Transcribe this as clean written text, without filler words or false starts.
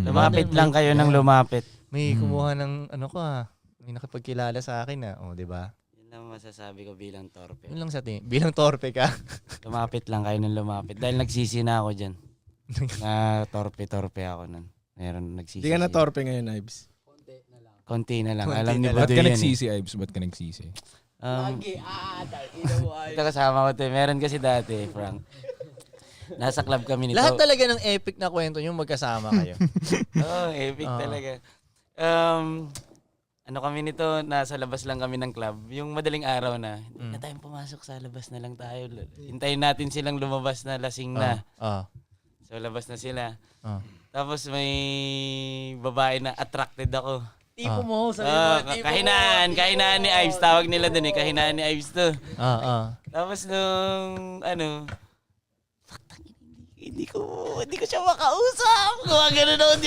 Lumapit lang kayo ng lumapit. May kumuha ng ano ko may nakapagkilala sa akin di ba? Yun lang masasabi ko bilang torpe. Yun lang bilang torpe ka. Lumapit lang kayo ng lumapit. Dahil nagsisi na ako dyan. Na torpe ako nun. Meron nagsisi. Hindi ka na torpe ngayon, Ives. Konti na lang. Konti Alam ni na lang. Budoy Ba't ka yan. nagsisi, Ives? Ba't ka nagsisi? Ito kasama ko ito. Meron kasi dati, Frank. Nasa club kami nito. Lahat talaga ng epic na kwento nyo magkasama kayo. Epic talaga. Ano kami nito, nasa labas lang kami ng club. Yung madaling araw na, hindi na tayong pumasok sa labas na lang tayo. Hintayin natin silang lumabas na lasing na. So labas na sila. Tapos may babae na attracted ako. Tipo mo, kahinaan ni Ives. Tawag nila dun kahinaan ni Ives to. Tapos nung hindi ko siya makausap. Kung gano'n